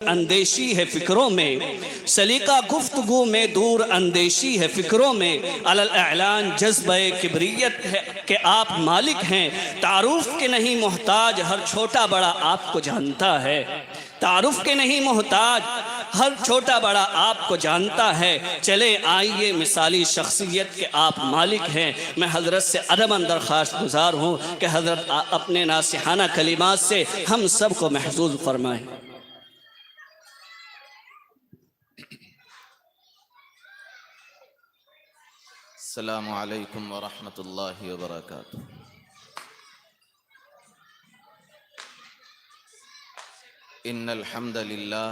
اندیشی ہے فکروں میں، سلیقہ گفتگو میں دور اندیشی ہے فکروں میں، علی الاعلان جذبہ کبریت ہے کہ آپ مالک ہیں، تعارف کے نہیں محتاج ہر چھوٹا بڑا آپ کو جانتا ہے، تعارف کے نہیں محتاج ہر چھوٹا بڑا آپ کو جانتا ہے، چلے آئیے مثالی شخصیت کے آپ مالک ہیں۔ میں حضرت سے ادباً درخواست گزار ہوں کہ حضرت اپنے ناصحانہ کلمات سے ہم سب کو محظوظ فرمائیں۔ السلام علیکم ورحمۃ اللہ وبرکاتہ۔ ان الحمد للہ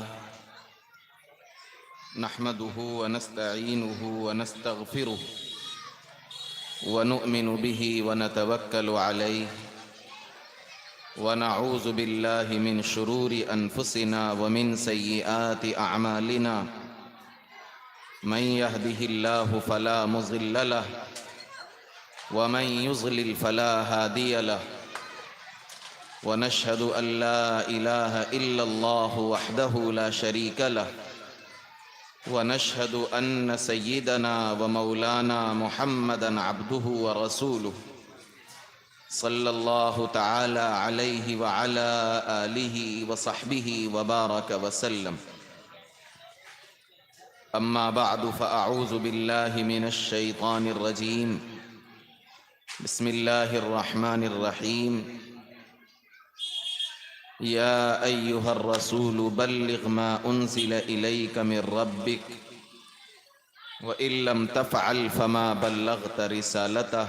نحمده ونستعینه ونستغفره ونؤمن به ونتوکل علیہ ونعوذ باللہ من شرور انفسنا ومن سیئات اعمالنا، من يهده الله فلا مضل له ومن يضلل فلا هادي له، ونشهد أن لا إله إلا الله وحده لا شريك له، ونشهد أن سيدنا ومولانا محمدا عبده ورسوله صلى الله تعالى عليه وعلى آله وصحبه وبارك وسلم۔ أما بعد فأعوذ بالله من الشيطان الرجيم، بسم الله الرحمن الرحيم، يا أيها الرسول بلغ ما أنزل إليك من ربك وإن لم تفعل فما بلغت رسالته،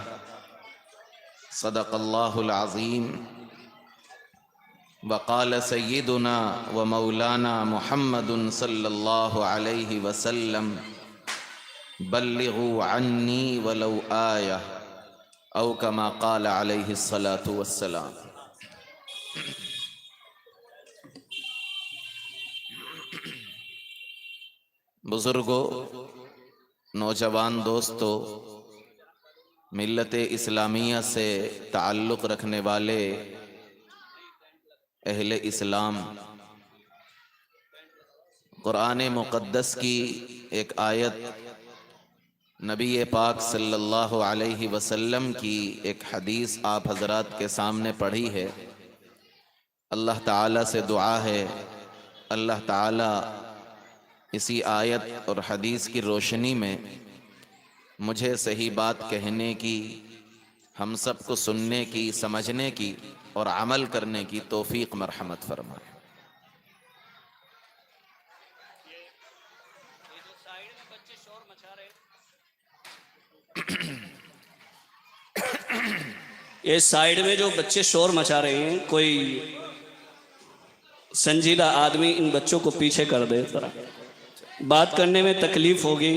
صدق الله العظيم۔ وقال سيدنا ومولانا محمد صلى الله عليه وسلم، بلغوا عني ولو آية، او كما قال عليه الصلاة والسلام۔ بزرگوں، نوجوان دوستوں، ملت اسلامیہ سے تعلق رکھنے والے اہل اسلام، قرآن مقدس کی ایک آیت، نبی پاک صلی اللہ علیہ وسلم کی ایک حدیث آپ حضرات کے سامنے پڑھی ہے۔ اللہ تعالیٰ سے دعا ہے اللہ تعالیٰ اسی آیت اور حدیث کی روشنی میں مجھے صحیح بات کہنے کی، ہم سب کو سننے کی، سمجھنے کی اور عمل کرنے کی توفیق مرحمت فرمائے۔ یہ سائیڈ میں جو بچے شور مچا رہے ہیں، کوئی سنجیدہ آدمی ان بچوں کو پیچھے کر دے، ذرا بات کرنے میں تکلیف ہوگی۔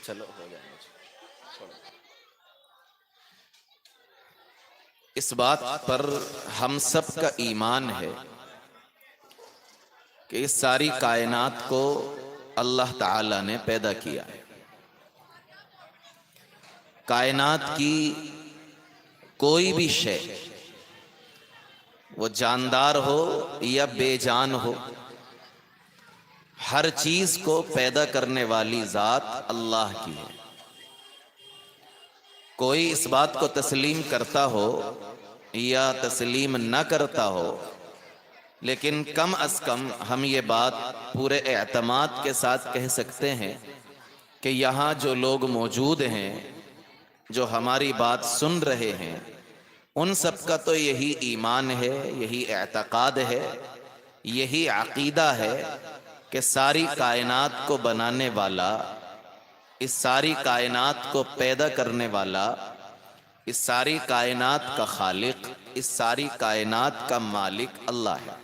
چلو ہو جائے۔ اس بات پر ہم سب کا ایمان ہے کہ اس ساری کائنات کو اللہ تعالی نے پیدا کیا ہے۔ کائنات کی کوئی بھی شے، وہ جاندار ہو یا بے جان ہو، ہر چیز کو پیدا کرنے والی ذات اللہ کی ہے۔ کوئی اس بات کو تسلیم کرتا ہو یا تسلیم نہ کرتا ہو، لیکن کم از کم ہم یہ بات پورے اعتماد کے ساتھ کہہ سکتے ہیں کہ یہاں جو لوگ موجود ہیں، جو ہماری بات سن رہے ہیں، ان سب کا تو یہی ایمان ہے، یہی اعتقاد ہے، یہی عقیدہ ہے کہ ساری کائنات کو بنانے والا، اس ساری کائنات کو پیدا کرنے والا، اس ساری کائنات کا خالق، اس ساری کائنات کا مالک اللہ ہے۔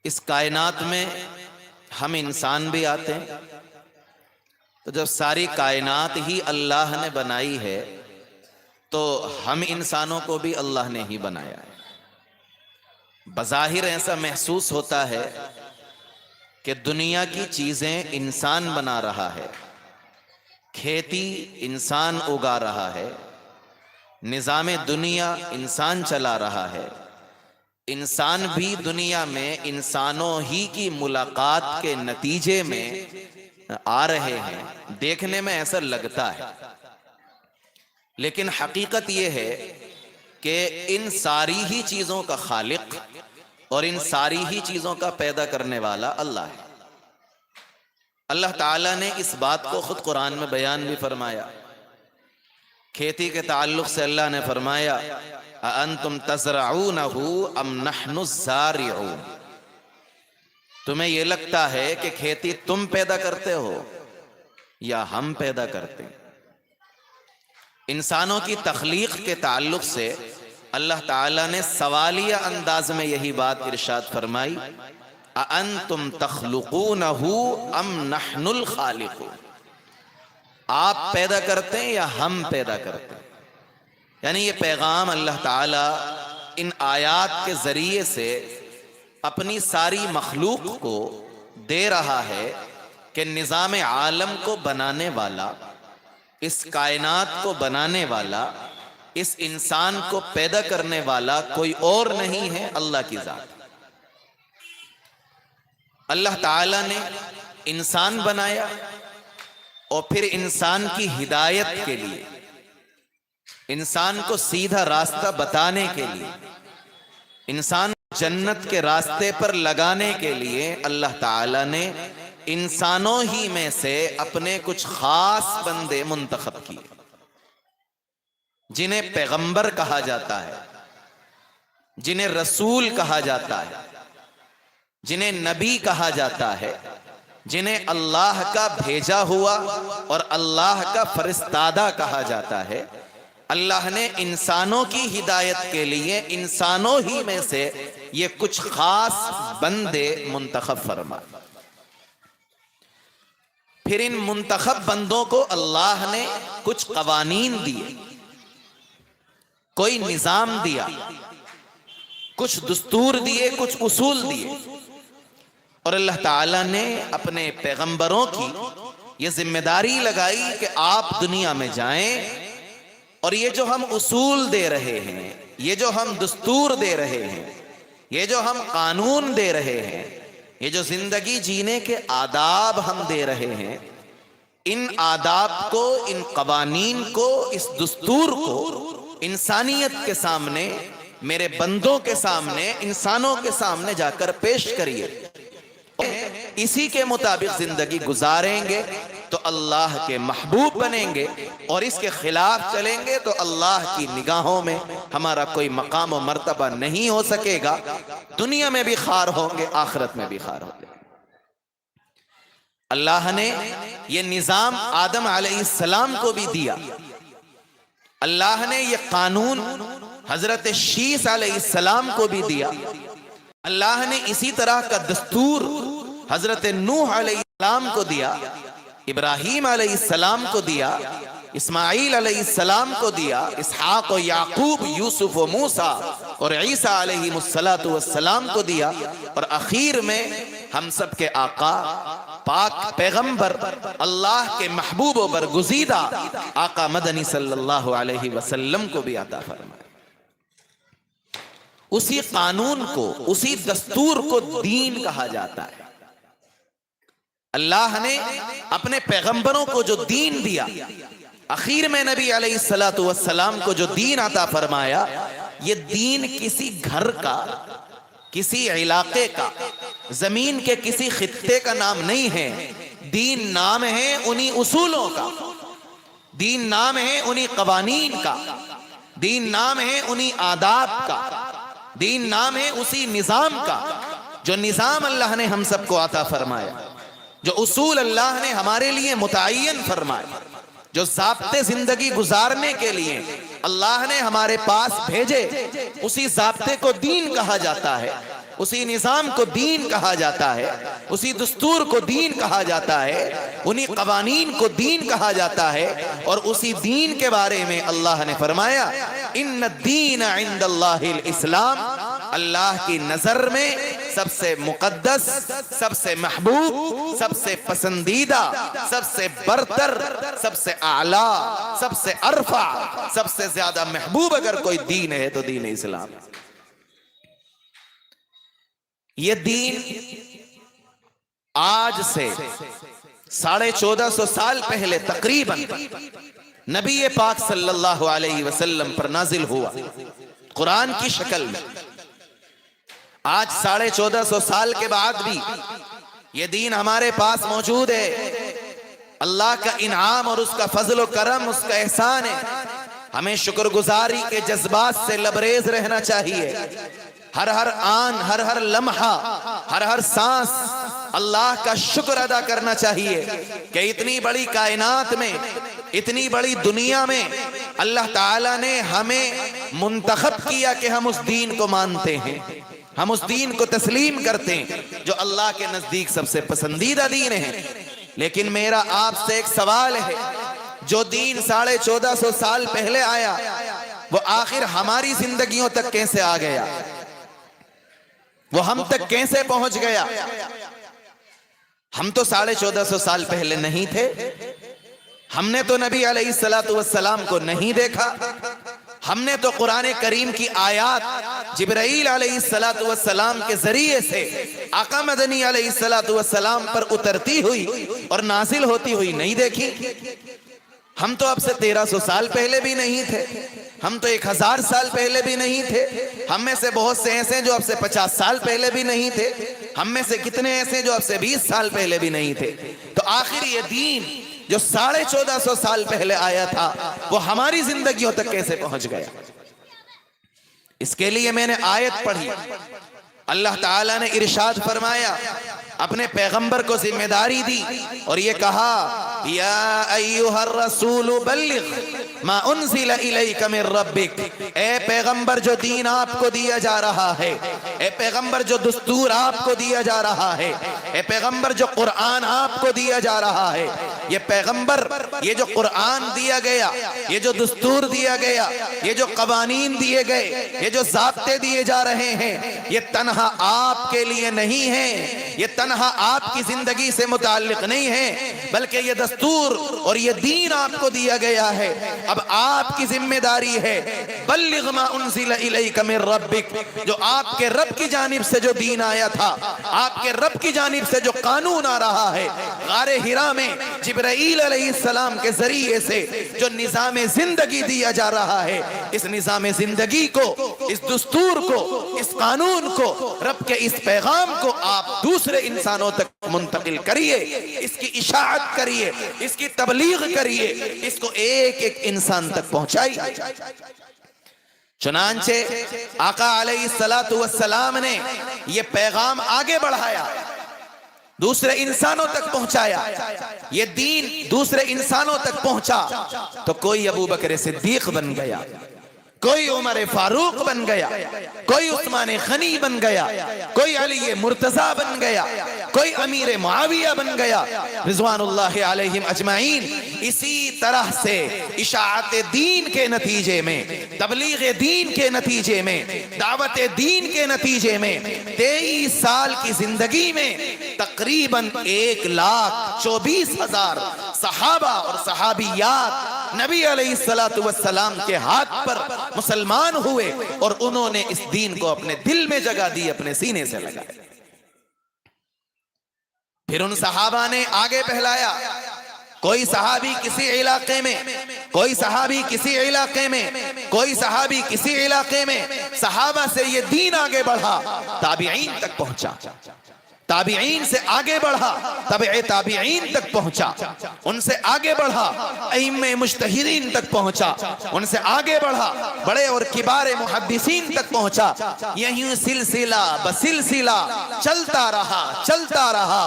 اس کائنات میں ہم انسان بھی آتے ہیں، تو جب ساری کائنات ہی اللہ نے بنائی ہے تو ہم انسانوں کو بھی اللہ نے ہی بنایا ہے۔ بظاہر ایسا محسوس ہوتا ہے کہ دنیا کی چیزیں انسان بنا رہا ہے، کھیتی انسان اگا رہا ہے، نظام دنیا انسان چلا رہا ہے، انسان بھی دنیا میں انسانوں ہی کی ملاقات کے نتیجے میں آ رہے ہیں، دیکھنے میں ایسا لگتا ہے، لیکن حقیقت یہ ہے کہ ان ساری ہی چیزوں کا خالق اور ان ساری ہی چیزوں کا پیدا کرنے والا اللہ ہے۔ اللہ تعالیٰ نے اس بات کو خود قرآن میں بیان بھی فرمایا۔ کھیتی کے تعلق سے اللہ نے فرمایا اَأَنْتُمْ تَزْرَعُونَهُ أَمْ نَحْنُ الزَّارِعُونَ، تمہیں یہ لگتا ہے کہ کھیتی تم پیدا کرتے ہو یا ہم پیدا کرتے ہیں؟ انسانوں کی تخلیق کے تعلق سے اللہ تعالیٰ نے سوالیہ انداز میں یہی بات ارشاد فرمائی اَأَنْتُمْ تَخْلُقُونَهُ أَمْ نَحْنُ الْخَالِقُونَ، آپ پیدا کرتے ہیں یا ہم پیدا کرتے ہیں؟ یعنی یہ پیغام اللہ تعالیٰ ان آیات کے ذریعے سے اپنی ساری مخلوق کو دے رہا ہے کہ نظام عالم کو بنانے والا، اس کائنات کو بنانے والا، اس انسان کو پیدا کرنے والا کوئی اور نہیں ہے، اللہ کی ذات۔ اللہ تعالیٰ نے انسان بنایا اور پھر انسان کی ہدایت کے لیے، انسان کو سیدھا راستہ بتانے کے لیے، انسان کو جنت کے راستے پر لگانے کے لیے اللہ تعالیٰ نے انسانوں ہی میں سے اپنے کچھ خاص بندے منتخب کیے، جنہیں پیغمبر کہا جاتا ہے، جنہیں رسول کہا جاتا ہے، جنہیں نبی کہا جاتا ہے، جنہیں اللہ کا بھیجا ہوا اور اللہ کا فرستادہ کہا جاتا ہے۔ اللہ نے انسانوں کی ہدایت کے لیے انسانوں ہی میں سے یہ کچھ خاص بندے منتخب فرمائے۔ پھر ان منتخب بندوں کو اللہ نے کچھ قوانین دیے، کوئی نظام دیا، کچھ دستور دیے، کچھ اصول دیے، اور اللہ تعالیٰ نے اپنے پیغمبروں کی یہ ذمہ داری لگائی کہ آپ دنیا میں جائیں اور یہ جو ہم اصول دے رہے ہیں، یہ جو ہم دستور دے رہے ہیں، یہ جو ہم قانون دے رہے ہیں، یہ جو زندگی جینے کے آداب ہم دے رہے ہیں، ان آداب کو، ان قوانین کو، اس دستور کو انسانیت کے سامنے، میرے بندوں کے سامنے، انسانوں کے سامنے جا کر پیش کریے۔ اسی کے مطابق زندگی گزاریں گے تو اللہ کے محبوب بنیں گے، اور اس کے خلاف چلیں گے تو اللہ کی نگاہوں میں ہمارا کوئی مقام و مرتبہ نہیں ہو سکے گا، دنیا میں بھی خار ہوں گے، آخرت میں بھی خار ہوں گے۔ اللہ نے یہ نظام آدم علیہ السلام کو بھی دیا، اللہ نے یہ قانون حضرت شیس علیہ السلام کو بھی دیا، اللہ نے اسی طرح کا دستور حضرت نوح علیہ السلام کو دیا، ابراہیم علیہ السلام کو دیا، اسماعیل علیہ السلام کو دیا، اسحاق و یعقوب، یوسف و موسیٰ اور عیسیٰ علیہ السلام کو دیا، اور اخیر میں ہم سب کے آقا، پاک پیغمبر، اللہ کے محبوب و برگزیدہ آقا مدنی صلی اللہ علیہ وسلم کو بھی عطا فرمایا۔ اسی قانون کو، اسی دستور کو دین کہا جاتا ہے۔ اللہ نے اپنے پیغمبروں کو جو دین دیا، اخیر میں نبی علیہ السلام کو جو دین عطا فرمایا، یہ دین کسی گھر کا، کسی علاقے کا، زمین کے کسی خطے کا نام نہیں ہے، دین نام ہے انہی اصولوں کا، دین نام ہے انہی قوانین کا، دین نام ہے انہی آداب کا، دین نام ہے اسی نظام کا، جو نظام اللہ نے ہم سب کو عطا فرمایا، جو اصول اللہ نے ہمارے لیے متعین فرمائے، جو ضابطے زندگی گزارنے کے لیے اللہ نے ہمارے پاس بھیجے، اسی ضابطے کو دین کہا جاتا ہے، اسی نظام کو دین کہا جاتا ہے، اسی دستور کو دین کہا جاتا ہے، انہی قوانین کو دین کہا جاتا ہے، اور اسی دین کے بارے میں اللہ نے فرمایا ان الدین عند اللہ الاسلام، اللہ کی نظر میں سب سے مقدس، سب سے محبوب، سب سے پسندیدہ، سب سے برتر، سب سے اعلیٰ، سب سے ارفع، سب سے زیادہ محبوب اگر کوئی دین ہے تو دین اسلام ہے۔ یہ دین آج سے 1450 سال پہلے تقریباً نبی پاک صلی اللہ علیہ وسلم پر نازل ہوا قرآن کی شکل میں. آج 1450 سال کے بعد بھی یہ دین ہمارے پاس موجود ہے. اللہ کا انعام اور اس کا فضل و کرم، اس کا احسان ہے. ہمیں شکر گزاری کے جذبات سے لبریز رہنا چاہیے. ہر آن، ہر لمحہ، ہر سانس اللہ کا شکر ادا کرنا چاہیے کہ اتنی بڑی کائنات میں، اتنی بڑی دنیا میں اللہ تعالیٰ نے ہمیں منتخب کیا کہ ہم اس دین کو مانتے ہیں، ہم اس دین کو تسلیم کرتے ہیں جو اللہ کے نزدیک سب سے پسندیدہ دین ہے. لیکن میرا آپ سے ایک سوال ہے، جو دین 1450 سال پہلے آیا وہ آخر ہماری زندگیوں تک کیسے آ گیا؟ وہ ہم تک کیسے پہنچ گیا؟ ہم تو 1450 سال پہلے نہیں تھے. ہم نے تو نبی علیہ السلام کو نہیں دیکھا. ہم نے تو قرآن کریم کی آیات جبرائیل علیہ السلام کے ذریعے سے آقا مدنی علیہ السلام پر اترتی ہوئی اور نازل ہوتی ہوئی نہیں دیکھی. ہم تو اب سے 1300 سال پہلے بھی نہیں تھے. ہم تو 1000 سال پہلے بھی نہیں تھے. ہم میں سے بہت سے ایسے جو اب سے 50 سال پہلے بھی نہیں تھے. ہم میں سے کتنے ایسے جو اب سے 20 سال پہلے بھی نہیں تھے. تو آخر یہ دین جو 1450 سال پہلے آیا تھا وہ ہماری زندگیوں تک کیسے پہنچ گیا؟ اس کے لیے میں نے آیت پڑھی. اللہ تعالیٰ نے ارشاد فرمایا، اپنے پیغمبر کو ذمہ داری دی اور یہ کہا، یا ایھا الرسول بلغ ما انزل الیک من ربک. اے پیغمبر جو دین آپ کو دیا جا رہا ہے، اے پیغمبر جو دستور آپ کو دیا جا رہا ہے، اے پیغمبر جو قرآن آپ کو دیا جا رہا ہے، یہ پیغمبر یہ جو قرآن دیا گیا، یہ جو دستور دیا گیا، یہ جو قوانین دیے گئے، یہ جو ضابطے دیے جا رہے ہیں، یہ تنہا آپ کے لیے نہیں ہے، یہ تنہا آپ کی زندگی سے متعلق نہیں ہے، بلکہ یہ دستور اور یہ دین آپ کو دیا گیا ہے. اب آپ کی ذمہ داری ہے، بلغ ما انزل الیک من ربک. جو آپ کے رب کی جانب سے جو دین آیا تھا، آپ کے رب کی جانب سے جو قانون آ رہا ہے، غار حرا میں جبرائیل علیہ السلام کے ذریعے سے جو نظام زندگی دیا جا رہا ہے، اس نظام زندگی کو، اس دستور کو، اس قانون کو، رب کے اس پیغام کو آپ دوسرے انسانوں تک منتقل کریے، اس کی اشاعت کریے، اس کی تبلیغ کریے، اس کو ایک ایک انسان تک پہنچائیے. چنانچہ آقا علیہ السلام نے یہ پیغام آگے بڑھایا، دوسرے انسانوں تک پہنچایا. یہ دین دوسرے انسانوں تک پہنچا تو کوئی ابو بکر صدیق بن گیا، کوئی عمر فاروق بن گیا، کوئی عثمان غنی بن گیا، کوئی علی مرتضی بن گیا، کوئی امیر معاویہ بن گیا رضوان اللہ علیہم اجمعین. اسی طرح سے اشاعت دین کے نتیجے میں، تبلیغ دین کے نتیجے میں، دعوت دین کے نتیجے میں 23 سال کی زندگی میں تقریباً 1,24,000 صحابہ اور صحابیات نبی علیہ السلام کے ہاتھ پر مسلمان ہوئے اور انہوں نے اس دین کو اپنے دل میں جگہ دی، اپنے سینے سے لگایا. پھر ان صحابہ نے آگے پھیلایا. کوئی صحابی کسی علاقے میں، کوئی صحابی کسی علاقے میں، کوئی صحابی کسی علاقے میں، صحابہ سے یہ دین آگے بڑھا، تابعین تک پہنچا، تابعین سے آگے بڑھا، تبع تابعین تک پہنچا، ان سے آگے بڑھا، ائمہ مجتہدین تک پہنچا، ان سے آگے بڑھا، بڑے اور کبار محدثین تک پہنچا. یہیں سلسلہ بسلسلہ چلتا رہا.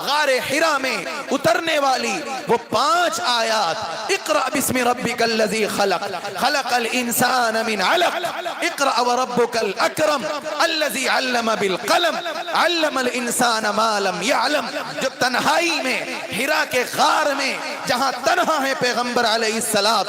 غار حرا میں اترنے والی وہ 5 آیات، اقرأ بسم ربک الذی خلق، خلق الانسان من علق، اقرأ وربک الاکرم الذی علم بالقلم، علم الانسان ما لم يعلم. جو تنہائی میں حرا کے غار میں جہاں تنہا ہے پیغمبر علیہ السلام،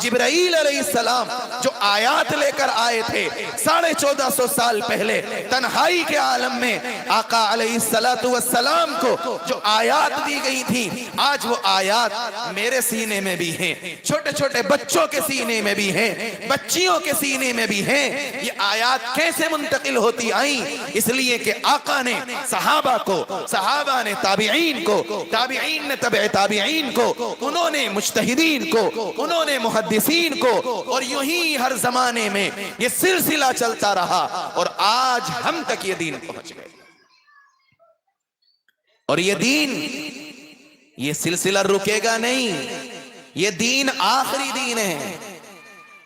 جبرائیل علیہ السلام جو آیات لے کر آئے تھے 1450 سال پہلے تنہائی کے عالم میں، آقا علیہ السلام کو جو آیات دی گئی تھی، آج وہ آیات میرے سینے میں بھی ہیں، چھوٹے چھوٹے بچوں کے سینے میں بھی ہیں، بچیوں کے سینے میں بھی ہیں۔ یہ آیات کیسے منتقل ہوتی آئیں؟ اس لیے کہ آقا نے صحابہ کو، صحابہ نے تابعین کو، تابعین نے تبع تابعین کو، انہوں نے مجتہدین کو، انہوں نے محدثین کو، اور یوں ہی ہر زمانے میں یہ سلسلہ چلتا رہا، اور آج ہم تک یہ دین پہنچ گئے۔ اور یہ دین، یہ سلسلہ رکے گا نہیں، یہ دین آخری دین ہے۔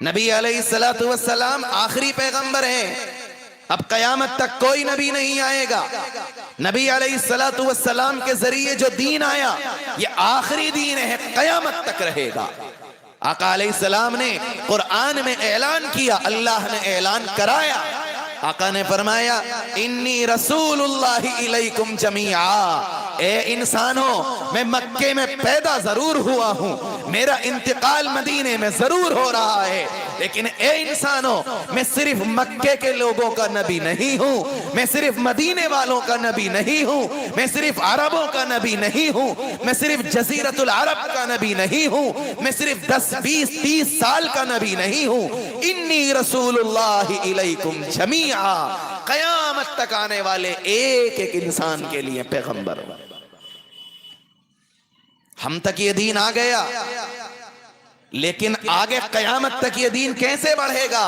نبی علیہ السلام آخری پیغمبر ہیں، اب قیامت تک کوئی نبی نہیں آئے گا۔ نبی علیہ السلام کے ذریعے جو دین آیا یہ آخری دین ہے، قیامت تک رہے گا۔ آقا علیہ السلام نے قرآن میں اعلان کیا، اللہ نے اعلان کرایا، آقا نے فرمایا انی رسول اللہ الیکم جمیعا، اے انسانوں میں مکے میں پیدا ضرور ہوا ہوں، میرا انتقال مدینے میں ضرور ہو رہا ہے، لیکن اے انسانوں میں صرف مکے کے لوگوں کا نبی نہیں ہوں، میں صرف مدینے والوں کا نبی نہیں ہوں، میں صرف عربوں کا نبی نہیں ہوں، میں صرف جزیرت العرب کا نبی نہیں ہوں، میں صرف 10 20 30 سال کا نبی نہیں ہوں، انی رسول اللہ الیکم جمیعا، قیامت تک آنے والے ایک ایک انسان کے لیے پیغمبر۔ ہم تک یہ دین آ گیا، لیکن آگے قیامت تک یہ دین کیسے بڑھے گا؟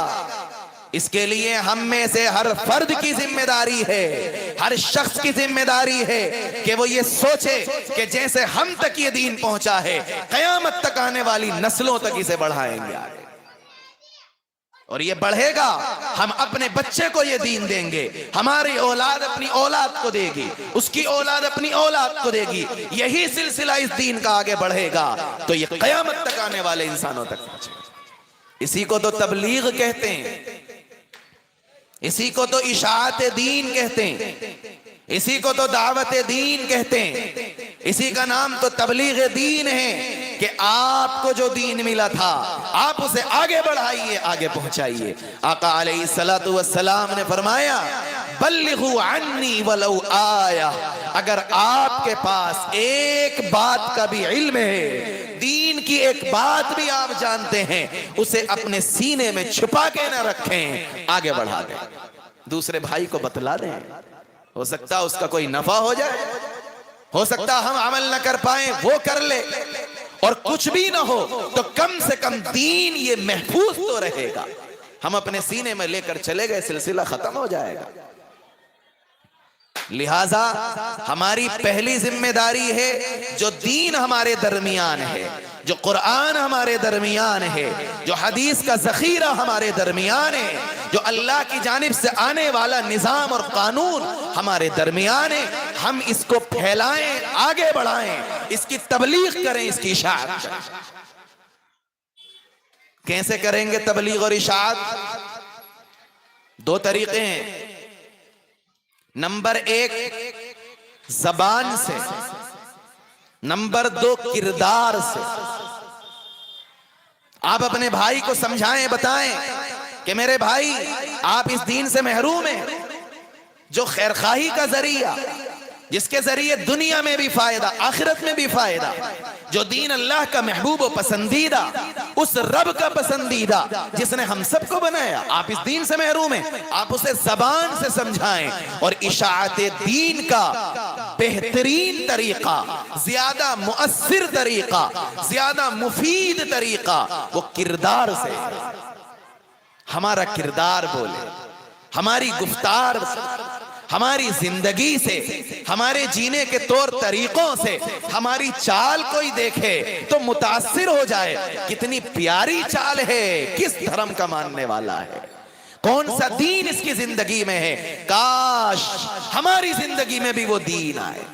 اس کے لیے ہم میں سے ہر فرد کی ذمہ داری ہے، ہر شخص کی ذمہ داری ہے کہ وہ یہ سوچے کہ جیسے ہم تک یہ دین پہنچا ہے، قیامت تک آنے والی نسلوں تک اسے بڑھائیں گے، اور یہ بڑھے گا۔ ہم اپنے بچے کو یہ دین دیں گے، ہماری اولاد اپنی اولاد کو دے گی، اس کی اولاد اپنی اولاد کو دے گی، یہی سلسلہ اس دین کا آگے بڑھے گا تو یہ قیامت تک آنے والے انسانوں تک پہنچے گا۔ اسی کو تو تبلیغ کہتے ہیں، اسی کو تو اشاعت دین کہتے ہیں، اسی کو تو دعوت دین کہتے ہیں، اسی کا نام تو تبلیغ دین ہے کہ آپ کو جو دین ملا تھا آپ اسے آگے بڑھائیے، آگے پہنچائیے۔ آقا علیہ السلام نے فرمایا بلغوا عنی ولو آیہ، اگر آپ کے پاس ایک بات کا بھی علم ہے، دین کی ایک بات بھی آپ جانتے ہیں، اسے اپنے سینے میں چھپا کے نہ رکھیں، آگے بڑھا دیں، دوسرے بھائی کو بتلا دیں۔ ہو سکتا اس کا کوئی نفع ہو جائے، ہو سکتا ہم عمل نہ کر پائیں، وہ کر لے، اور کچھ بھی نہ ہو تو کم سے کم دین یہ محفوظ تو رہے گا۔ ہم اپنے سینے میں لے کر چلے گئے، سلسلہ ختم ہو جائے گا۔ لہٰذا ہماری پہلی ذمہ داری ہے، جو دین ہمارے درمیان ہے، جو قرآن ہمارے درمیان ہے، جو حدیث کا ذخیرہ ہمارے درمیان ہے، جو اللہ کی جانب سے آنے والا نظام اور قانون ہمارے درمیان ہے، ہم اس کو پھیلائیں، آگے بڑھائیں، اس کی تبلیغ کریں، اس کی اشاعت کریں۔ کیسے کریں گے تبلیغ اور اشاعت؟ دو طریقے ہیں۔ نمبر 1 زبان سے، نمبر 2 کردار سے۔ آپ اپنے بھائی کو سمجھائیں، بتائیں کہ میرے بھائی آپ اس دین سے محروم ہیں، جو خیرخواہی کا ذریعہ، جس کے ذریعے دنیا میں بھی فائدہ، آخرت میں بھی فائدہ، جو دین اللہ کا محبوب و پسندیدہ، اس رب کا پسندیدہ جس نے ہم سب کو بنایا، آپ اس دین سے محروم ہیں، آپ اسے زبان سے سمجھائیں۔ اور اشاعت دین کا بہترین طریقہ، زیادہ مؤثر طریقہ، زیادہ مفید طریقہ وہ کردار سے، ہمارا کردار بولے، ہماری گفتار سے، ہماری زندگی سے، ہمارے جینے کے طور طریقوں سے، ہماری چال کوئی دیکھے تو متاثر ہو جائے، کتنی پیاری چال ہے، کس دھرم کا ماننے والا ہے، کون سا دین اس کی زندگی میں ہے، کاش ہماری زندگی میں بھی وہ دین آئے،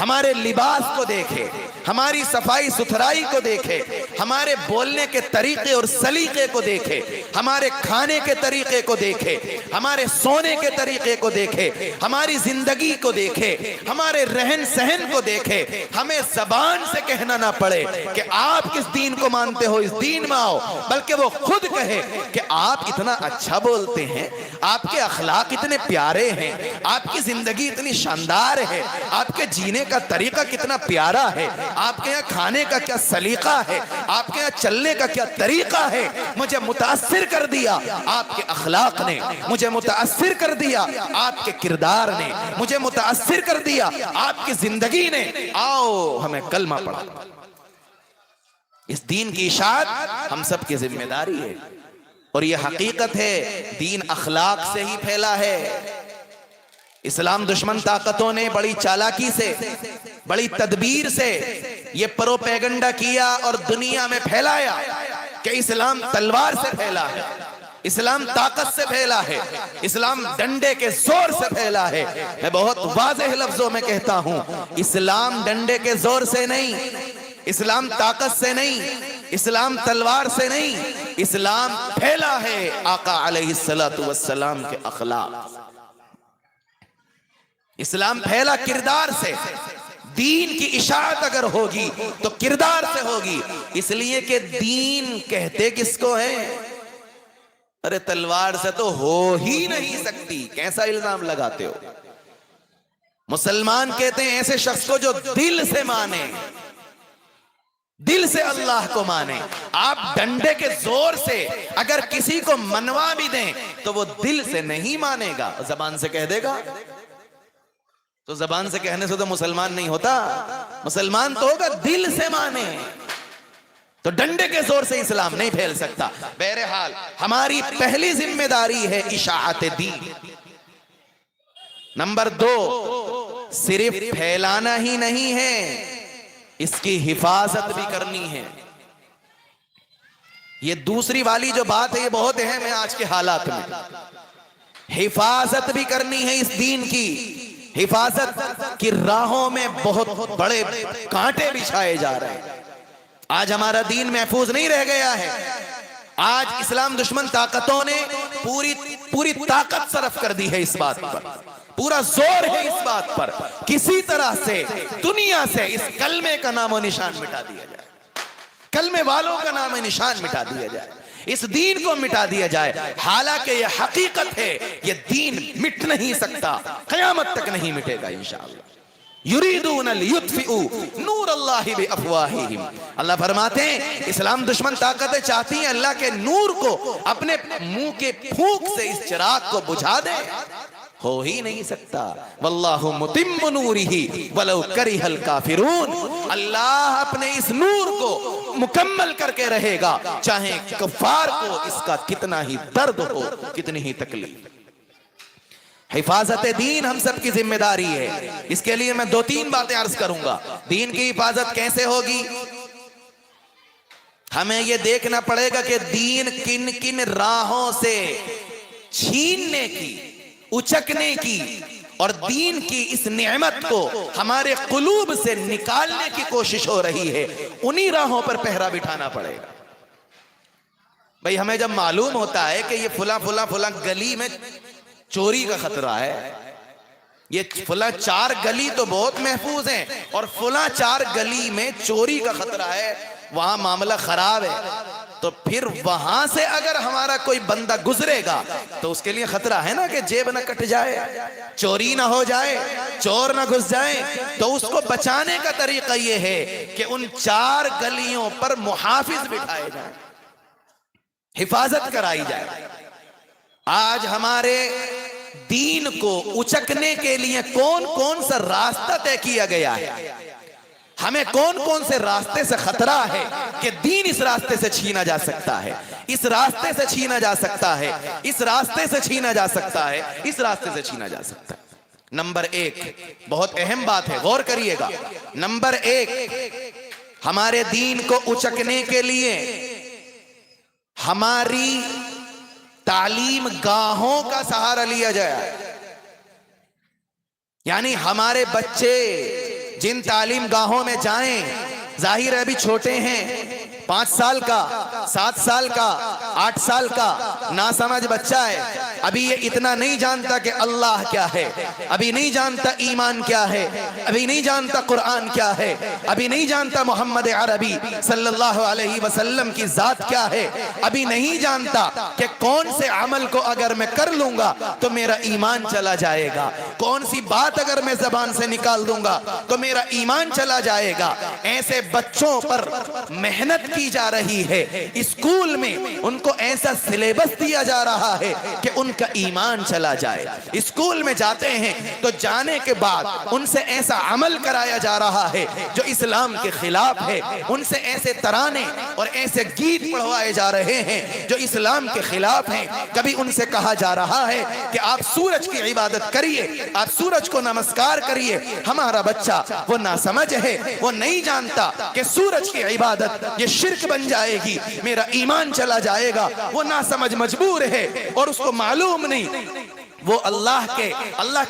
ہمارے لباس کو دیکھے، ہماری صفائی ستھرائی کو دیکھے، ہمارے بولنے کے طریقے اور سلیقے کو دیکھے، ہمارے کھانے کے طریقے کو دیکھے، ہمارے سونے کے طریقے کو دیکھے، ہماری زندگی کو دیکھے، ہمارے رہن سہن کو دیکھے، ہمیں زبان سے کہنا نہ پڑے کہ آپ کس دین کو مانتے ہو، اس دین میں آؤ، بلکہ وہ خود کہے کہ آپ اتنا اچھا بولتے ہیں، آپ کے اخلاق اتنے پیارے ہیں، آپ کی زندگی اتنی شاندار ہے، آپ کے جینے کا طریقہ کتنا پیارا ہے، آپ کے یہاں کھانے کا کیا سلیقہ ہے، آپ کے یہاں چلنے کا کیا طریقہ ہے، مجھے متاثر کر دیا آپ کے اخلاق نے، مجھے متاثر کر دیا آپ کے کردار نے، مجھے متاثر کر دیا آپ کی زندگی نے، آؤ ہمیں کلمہ پڑھا۔ اس دین کی اشاعت ہم سب کی ذمہ داری ہے، اور یہ حقیقت ہے دین اخلاق سے ہی پھیلا ہے۔ اسلام دشمن طاقتوں نے بڑی چالاکی سے، بڑی تدبیر سے یہ پروپیگنڈا کیا اور دنیا میں پھیلایا کہ اسلام تلوار سے پھیلا ہے، اسلام طاقت سے پھیلا ہے، اسلام ڈنڈے کے زور سے پھیلا ہے۔ میں بہت واضح لفظوں میں کہتا ہوں، اسلام ڈنڈے کے زور سے نہیں، اسلام طاقت سے نہیں، اسلام تلوار سے نہیں، اسلام پھیلا ہے آقا علیہ السلام کے اخلاق۔ اسلام پھیلا کردار سے۔ دین کی اشاعت اگر ہوگی تو کردار سے ہوگی، اس لیے کہ دین کہتے کس کو ہے؟ ارے تلوار سے تو ہو ہی نہیں سکتی، کیسا الزام لگاتے ہو؟ مسلمان کہتے ہیں ایسے شخص کو جو دل سے مانے، دل سے اللہ کو مانے۔ آپ ڈنڈے کے زور سے اگر کسی کو منوا بھی دیں تو وہ دل سے نہیں مانے گا، زبان سے کہہ دے گا۔ تو زبان سے کہنے سے تو مسلمان نہیں ہوتا، مسلمان تو ہوگا دل سے مانے۔ تو ڈنڈے کے زور سے اسلام نہیں پھیل سکتا۔ بہرحال ہماری پہلی ذمہ داری ہے اشاعت دین۔ نمبر 2، صرف پھیلانا ہی نہیں ہے، اس کی حفاظت بھی کرنی ہے۔ یہ دوسری والی جو بات ہے یہ بہت اہم ہے آج کے حالات میں۔ حفاظت بھی کرنی ہے اس دین کی۔ حفاظت کی راہوں میں بہت بڑے کانٹے بچھائے جا رہے ہیں۔ آج ہمارا دین محفوظ نہیں رہ گیا ہے۔ آج اسلام دشمن طاقتوں نے پوری طاقت صرف کر دی ہے اس بات پر، پورا زور ہے اس بات پر کسی طرح سے دنیا سے اس کلمے کا نام و نشان مٹا دیا جائے، کلمے والوں کا نام و نشان مٹا دیا جائے، اس دین کو مٹا دیا جائے۔ حالانکہ یہ حقیقت ہے، یہ دین مٹ نہیں سکتا، قیامت تک نہیں مٹے گا انشاءاللہ۔ یریدون لیطفئوا نور اللہ بافواہہم، اللہ فرماتے ہیں اسلام دشمن طاقتیں چاہتی ہیں اللہ کے نور کو اپنے منہ کے پھونک سے اس چراغ کو بجھا دیں، ہو ہی نہیں سکتا۔ واللہ متم نورہ ولو کرہ الکافرون، اللہ اپنے اس نور کو مکمل کر کے رہے گا چاہے کفار کو اس کا کتنا ہی درد ہو، کتنی ہی تکلیف۔ حفاظت دین ہم سب کی ذمہ داری ہے۔ اس کے لیے میں 2-3 باتیں عرض کروں گا۔ دین کی حفاظت کیسے ہوگی؟ ہمیں یہ دیکھنا پڑے گا کہ دین کن کن راہوں سے چھیننے کی، اچکنے کی اور دین کی اس نعمت کو ہمارے قلوب سے نکالنے کی کوشش ہو رہی ہے، انہی راہوں پر پہرا بٹھانا پڑے گا۔ بھئی ہمیں جب معلوم ہوتا ہے کہ یہ فلاں گلی میں چوری کا خطرہ ہے، یہ فلاں 4 گلی تو بہت محفوظ ہیں اور فلاں 4 گلی میں چوری کا خطرہ ہے، وہاں معاملہ خراب ہے، تو پھر وہاں سے اگر ہمارا کوئی بندہ گزرے گا تو اس کے لیے خطرہ ہے نا کہ جیب نہ کٹ جائے، چوری نہ ہو جائے، چور نہ گھس جائے۔ تو اس کو بچانے کا طریقہ یہ ہے کہ ان 4 گلیوں پر محافظ بٹھائے جائیں، حفاظت کرائی جائے۔ آج ہمارے دین کو اچکنے کے لیے کون کون سا راستہ طے کیا گیا ہے، ہمیں کون کون سے راستے سے خطرہ ہے کہ دین اس راستے سے چھینا جا سکتا ہے، اس راستے سے چھینا جا سکتا ہے، اس راستے سے چھینا جا سکتا ہے، اس راستے سے چھینا جا سکتا ہے۔ نمبر 1 بہت اہم بات ہے، غور کریے گا۔ نمبر 1، ہمارے دین کو اچکنے کے لیے ہماری تعلیم گاہوں کا سہارا لیا جائے، یعنی ہمارے بچے جن تعلیم گاہوں میں جائیں، ظاہر ہے ابھی چھوٹے ہیں، 5 سال کا، 7 سال کا، 8 سال کا ناسمجھ بچہ ہے، ابھی یہ اتنا نہیں جانتا کہ اللہ کیا ہے، ابھی نہیں جانتا ایمان کیا ہے، ابھی نہیں جانتا قرآن کیا ہے، ابھی نہیں جانتا محمد عربی صلی اللہ علیہ وسلم کی ذات کیا ہے، ابھی نہیں جانتا کہ کون سے عمل کو اگر میں کر لوں گا تو میرا ایمان چلا جائے گا، کون سی بات اگر میں زبان سے نکال دوں گا تو میرا ایمان چلا جائے گا۔ ایسے بچوں پر محنت کی جا رہی ہے، اسکول میں ان کو ایسا سلیبس دیا جا رہا ہے کہ ان کا ایمان چلا جائے۔ اسکول میں جاتے ہیں تو جانے کے بعد ان سے ایسا عمل کرایا جا رہا ہے جو اسلام کے خلاف ہے، ان سے ایسے ترانے اور ایسے گیت پڑھوائے جا رہے ہیں جو اسلام کے خلاف ہیں۔ کبھی ان سے کہا جا رہا ہے کہ آپ سورج کی عبادت کریے، آپ سورج کو نمسکار کریے۔ ہمارا بچہ وہ ناسمجھ ہے، وہ نہیں جانتا کہ سورج کی عبادت یہ شرک بن جائے گی، میرا ایمان چلا جائے گا۔ وہ ناسمجھ مجبور ہے اور اس کو معلوم نہیں، وہ اللہ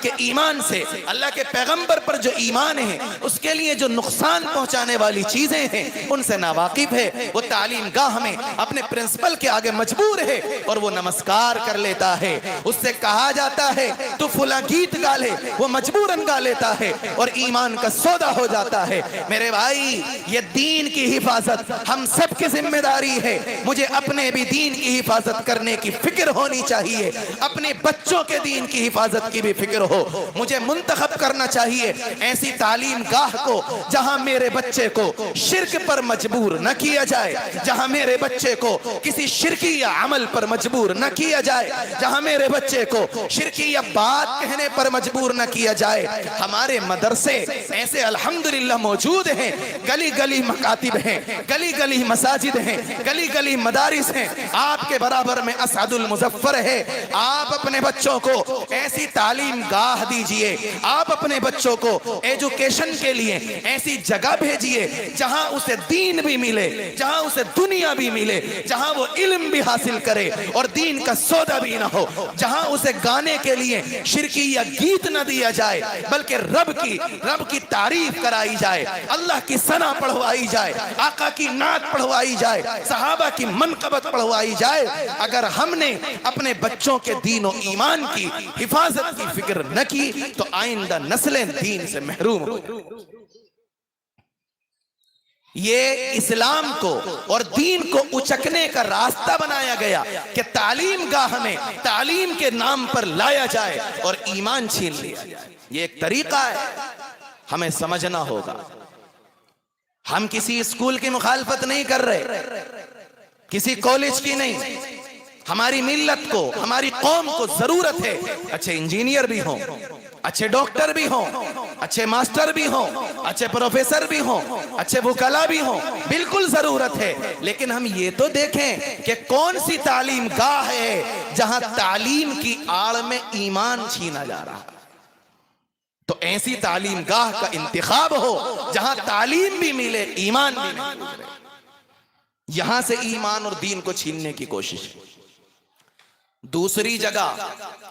کے ایمان سے، اللہ کے پیغمبر پر جو ایمان ہے اس کے لیے جو نقصان پہنچانے والی چیزیں ہیں ان سے ناواقف ہے۔ وہ تعلیم گاہ میں اپنے پرنسپل کے آگے مجبور ہے اور وہ نمسکار کر لیتا ہے۔ اس سے کہا جاتا ہے تو فلاں گیت گا لے، وہ مجبوراً گا لیتا ہے اور ایمان کا سودا ہو جاتا ہے۔ میرے بھائی، یہ دین کی حفاظت ہم سب کی ذمہ داری ہے۔ مجھے اپنے بھی دین کی حفاظت کرنے کی فکر ہونی چاہیے، اپنے بچوں کے دین کی حفاظت کی بھی فکر ہو۔ مجھے منتخب کرنا چاہیے ایسی تعلیم گاہ کو جہاں میرے بچے کو شرک پر مجبور نہ کیا جائے، جہاں میرے بچے کو کسی شرکی عمل پر مجبور نہ کیا جائے، جہاں میرے بچے کو شرکی بات کہنے پر مجبور نہ کیا جائے۔ ہمارے مدرسے ایسے الحمدللہ موجود ہیں، گلی گلی مکاتب ہیں، گلی گلی مساجد ہیں، گلی گلی مدارس ہیں۔ آپ کے برابر میں اسعد المظفر ہے۔ آپ اپنے بچوں کو ایسی تعلیم گاہ دیجئے، آپ اپنے بچوں کو ایجوکیشن کے لیے ایسی جگہ بھیجئے جہاں اسے دین بھی ملے، جہاں اسے دنیا بھی ملے، جہاں وہ علم بھی حاصل کرے اور دین کا سودا بھی نہ ہو، جہاں اسے گانے کے لیے شرکی یا گیت نہ دیا جائے بلکہ رب کی تعریف کرائی جائے، اللہ کی ثنا پڑھوائی جائے، آقا کی نعت پڑھوائی جائے، صحابہ کی منقبت پڑھوائی جائے۔ اگر ہم نے اپنے بچوں کے دین و ایمان کی حفاظت کی فکر نہ کی تو آئندہ نسلیں دین سے محروم ہو۔ یہ اسلام کو اور دین کو اچکنے کا راستہ بنایا گیا کہ تعلیم گاہ میں تعلیم کے نام پر لایا جائے اور ایمان چھین لیا جائے۔ یہ ایک طریقہ ہے، ہمیں سمجھنا ہوگا۔ ہم کسی اسکول کی مخالفت نہیں کر رہے، کسی کالج کی نہیں۔ ہماری ملت کو، ہماری قوم کو ضرورت ہے اچھے انجینئر بھی ہوں، اچھے ڈاکٹر بھی ہوں، اچھے ماسٹر بھی ہوں، اچھے پروفیسر بھی ہوں، اچھے وکلا بھی ہوں، بالکل ضرورت ہے۔ لیکن ہم یہ تو دیکھیں کہ کون سی تعلیم گاہ ہے جہاں تعلیم کی آڑ میں ایمان چھینا جا رہا ہے۔ تو ایسی تعلیم گاہ کا انتخاب ہو جہاں تعلیم بھی ملے، ایمان بھی ملے۔ یہاں سے ایمان اور دین کو چھیننے کی کوشش۔ دوسری جگہ،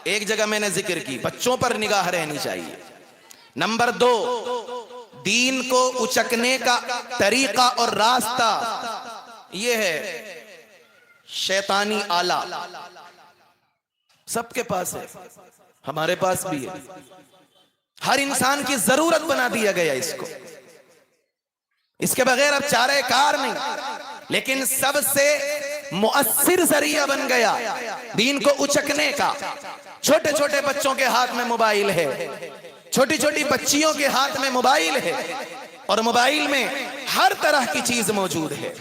ایک جگہ میں نے ذکر کی، بچوں پر نگاہ رہنی چاہیے۔ نمبر 2، دین کو اچکنے کا طریقہ اور راستہ یہ ہے شیطانی آلہ۔ سب کے پاس ہے، ہمارے پاس بھی ہے، ہر انسان کی ضرورت بنا دیا گیا اس کو، اس کے بغیر اب چارہ کار نہیں۔ لیکن سب سے مؤثر ذریعہ بن گیا دین کو اچکنے کا۔ چھوٹے چھوٹے بچوں کے ہاتھ میں موبائل ہے، چھوٹی چھوٹی بچیوں کے ہاتھ میں موبائل ہے، اور موبائل میں ہر طرح کی چیز موجود ہے۔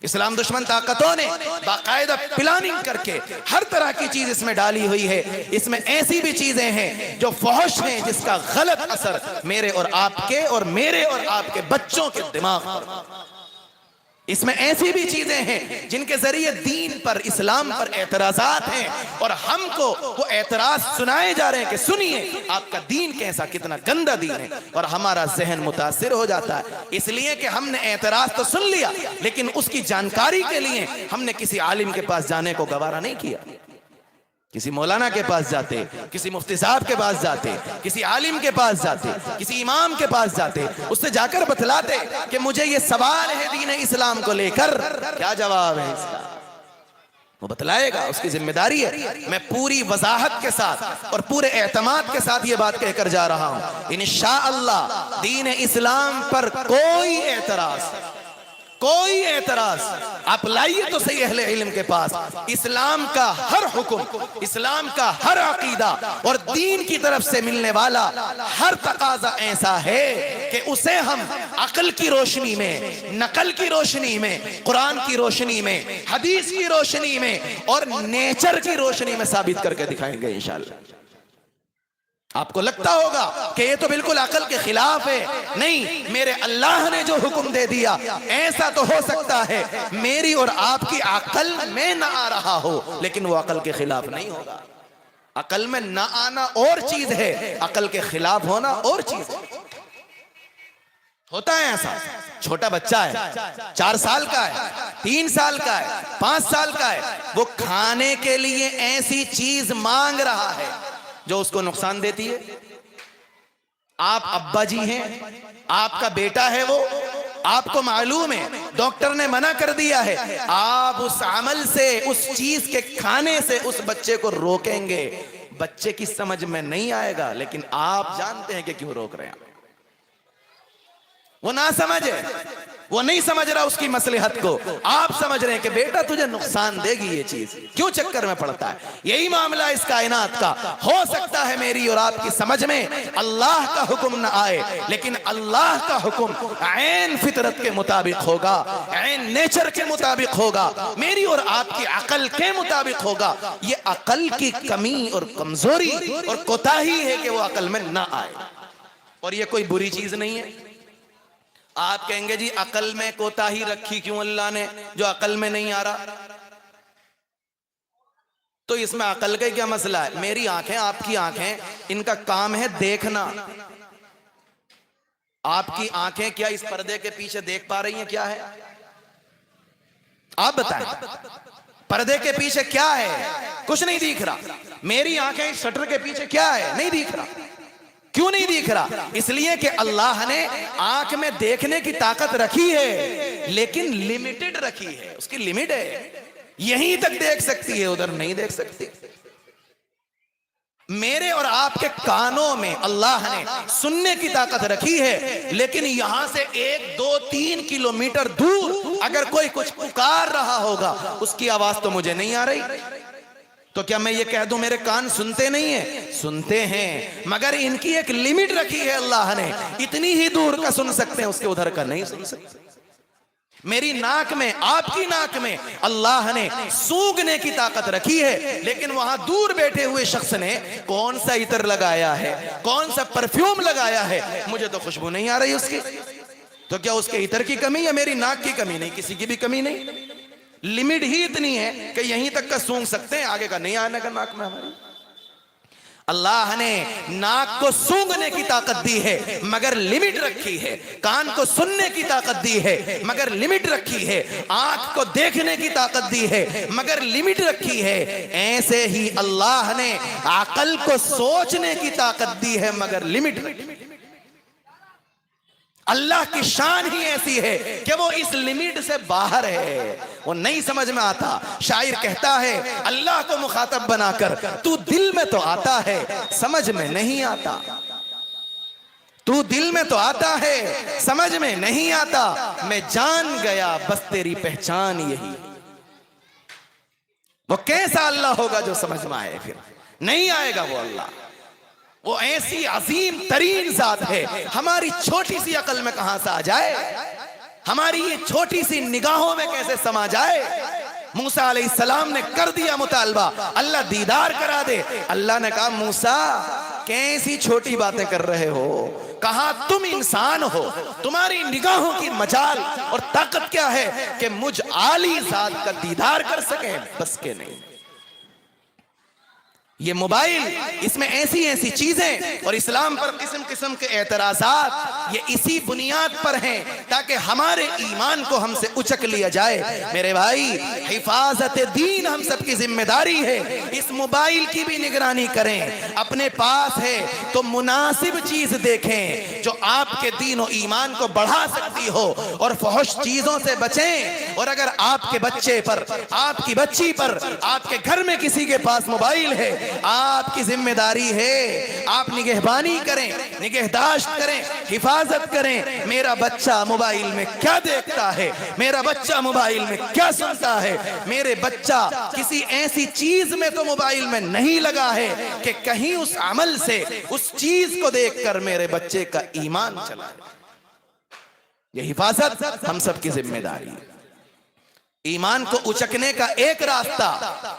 اسلام دشمن طاقتوں نے باقاعدہ پلاننگ کر کے ہر طرح کی چیز اس میں ڈالی ہوئی ہے۔ اس میں ایسی بھی چیزیں ہیں جو فحش ہیں، جس کا غلط اثر میرے اور آپ کے اور میرے اور آپ کے بچوں کے دماغ پر۔ اس میں ایسی بھی چیزیں ہیں جن کے ذریعے دین پر، اسلام پر اعتراضات ہیں، اور ہم کو وہ اعتراض سنائے جا رہے ہیں کہ سنیے آپ کا دین کیسا، کتنا گندا دین ہے، اور ہمارا ذہن متاثر ہو جاتا ہے۔ اس لیے کہ ہم نے اعتراض تو سن لیا، لیکن اس کی جانکاری کے لیے ہم نے کسی عالم کے پاس جانے کو گوارا نہیں کیا۔ کسی مولانا کے پاس جاتے، کسی مفتی صاحب کے پاس جاتے، کسی عالم کے پاس جاتے، کسی امام کے پاس جاتے، اس سے جا کر بتلاتے کہ مجھے یہ سوال ہے دین اسلام کو لے کر، کیا جواب ہے اس کا؟ وہ بتلائے گا، اس کی ذمہ داری ہے۔ میں پوری وضاحت کے ساتھ اور پورے اعتماد کے ساتھ یہ بات کہہ کر جا رہا ہوں، انشاءاللہ دین اسلام پر کوئی اعتراض آپ لائیے تو صحیح اہل علم کے پاس، اسلام کا ہر حکم، اسلام کا ہر عقیدہ اور دین کی طرف سے ملنے والا ہر تقاضا ایسا ہے کہ اسے ہم عقل کی روشنی میں، نقل کی روشنی میں، قرآن کی روشنی میں، حدیث کی روشنی میں اور نیچر کی روشنی میں ثابت کر کے دکھائیں گے انشاءاللہ۔ آپ کو لگتا ہوگا کہ یہ تو بالکل عقل کے خلاف ہے، نہیں، میرے اللہ نے جو حکم دے دیا، ایسا تو ہو سکتا ہے میری اور آپ کی عقل میں نہ آ رہا ہو لیکن وہ عقل کے خلاف نہیں ہوگا۔ عقل میں نہ آنا اور چیز ہے، عقل کے خلاف ہونا اور چیز ہے۔ ہوتا ہے ایسا، چھوٹا بچہ ہے، 4 سال کا ہے، 3 سال کا ہے، 5 سال کا ہے، وہ کھانے کے لیے ایسی چیز مانگ رہا ہے جو اس کو نقصان دیتی ہے۔ آپ ابا جی ہیں، آپ کا بیٹا ہے وہ، آپ کو معلوم ہے ڈاکٹر نے منع کر دیا ہے، آپ اس عمل سے، اس چیز کے کھانے سے اس بچے کو روکیں گے، بچے کی سمجھ میں نہیں آئے گا لیکن آپ جانتے ہیں کہ کیوں روک رہے ہیں۔ وہ نہ سمجھے، وہ نہیں سمجھ رہا اس کی مصلحت کو، آپ سمجھ رہے ہیں کہ بیٹا تجھے نقصان دے گی یہ چیز، کیوں چکر میں پڑتا ہے؟ یہی معاملہ اس کائنات کا۔ ہو سکتا ہے میری اور آپ کی سمجھ میں اللہ کا حکم نہ آئے لیکن اللہ کا حکم عین فطرت کے مطابق ہوگا، عین نیچر کے مطابق ہوگا، میری اور آپ کی عقل کے مطابق ہوگا۔ یہ عقل کی کمی اور کمزوری اور کوتاہی ہے کہ وہ عقل میں نہ آئے، اور یہ کوئی بری چیز نہیں ہے۔ آپ کہیں گے جی عقل میں کوتاہی رکھی کیوں اللہ نے جو عقل میں نہیں آ رہا؟ تو اس میں عقل کا کیا مسئلہ ہے؟ میری آنکھیں، آپ کی آنکھیں، ان کا کام ہے دیکھنا۔ آپ کی آنکھیں کیا اس پردے کے پیچھے دیکھ پا رہی ہیں؟ کیا ہے؟ آپ بتائیں، پردے کے پیچھے کیا ہے؟ کچھ نہیں دیکھ رہا۔ میری آنکھیں اس شٹر کے پیچھے کیا ہے؟ نہیں دیکھ رہا۔ کیوں نہیں دیکھ رہا؟ اس لیے کہ اللہ نے آنکھ میں دیکھنے کی طاقت رکھی ہے لیکن لمیٹڈ رکھی ہے، اس کی لمٹ ہے، یہیں تک دیکھ سکتی ہے، ادھر نہیں دیکھ سکتی۔ میرے اور آپ کے کانوں میں اللہ نے سننے کی طاقت رکھی ہے لیکن یہاں سے 1 2 3 کلومیٹر دور اگر کوئی کچھ پکار رہا ہوگا اس کی آواز تو مجھے نہیں آ رہی، تو کیا میں یہ کہہ دوں میرے کان سنتے نہیں ہیں؟ سنتے ہیں، مگر ان کی ایک لمٹ رکھی ہے اللہ نے، اتنی ہی دور کا سن سکتے ہیں، اس کے ادھر کا نہیں سن سکتے۔ میری ناک میں، آپ کی ناک میں اللہ نے سونگھنے کی طاقت رکھی ہے لیکن وہاں دور بیٹھے ہوئے شخص نے کون سا عطر لگایا ہے، کون سا پرفیوم لگایا ہے، مجھے تو خوشبو نہیں آ رہی اس کی، تو کیا اس کے عطر کی کمی ہے؟ میری ناک کی کمی نہیں، کسی کی بھی کمی نہیں، لمٹ ہی اتنی ہے کہ یہیں تک کا سونگ سکتے ہیں، آگے کا نہیں آنے کا ناک میں ہماری۔ اللہ نے ناک کو سونگنے کی طاقت دی ہے مگر لمٹ رکھی ہے، کان کو سننے کی طاقت دی ہے مگر لمٹ رکھی ہے، آنکھ کو دیکھنے کی طاقت دی ہے مگر لمٹ رکھی ہے، ایسے ہی اللہ نے عقل کو سوچنے کی طاقت دی ہے مگر لمٹ رکھی ہے۔ اللہ کی شان ہی ایسی ہے کہ وہ اس لمٹ سے باہر ہے، وہ نہیں سمجھ میں آتا۔ شاعر کہتا ہے اللہ کو مخاطب بنا کر تو دل میں تو آتا ہے سمجھ میں نہیں آتا، تو دل میں تو آتا ہے سمجھ میں نہیں آتا، میں جان گیا بس تیری پہچان یہی۔ وہ کیسا اللہ ہوگا جو سمجھ میں آئے؟ پھر نہیں آئے گا وہ اللہ، وہ ایسی عظیم ترین ذات ہے، ہماری چھوٹی سی عقل میں کہاں سے آ جائے، ہماری یہ چھوٹی سی نگاہوں میں کیسے سما جائے۔ موسیٰ علیہ السلام نے کر دیا مطالبہ اللہ دیدار کرا دے، اللہ نے کہا موسیٰ کیسی چھوٹی باتیں کر رہے ہو، کہا تم انسان ہو، تمہاری نگاہوں کی مجال اور طاقت کیا ہے کہ مجھ عالی ذات کا دیدار کر سکیں؟ بس کے نہیں۔ یہ موبائل، اس میں ایسی ایسی چیزیں اور اسلام پر قسم قسم کے اعتراضات، یہ اسی بنیاد پر ہیں تاکہ ہمارے ایمان کو ہم سے اچک لیا جائے۔ میرے بھائی، حفاظت دین ہم سب کی ذمہ داری ہے۔ اس موبائل کی بھی نگرانی کریں۔ اپنے پاس ہے تو مناسب چیز دیکھیں جو آپ کے دین و ایمان کو بڑھا سکتی ہو، اور فحش چیزوں سے بچیں۔ اور اگر آپ کے بچے پر، آپ کی بچی پر، آپ کے گھر میں کسی کے پاس موبائل ہے، آپ کی ذمہ داری ہے آپ نگہبانی کریں، نگہداشت کریں، حفاظت کریں۔ میرا بچہ موبائل میں کیا دیکھتا ہے، میرا بچہ موبائل میں کیا سنتا ہے، میرے بچہ کسی ایسی چیز میں تو موبائل میں نہیں لگا ہے کہ کہیں اس عمل سے، اس چیز کو دیکھ کر میرے بچے کا ایمان چلا ہے۔ یہ حفاظت ہم سب کی ذمہ داری ہے۔ ایمان کو اچکنے کا ایک راستہ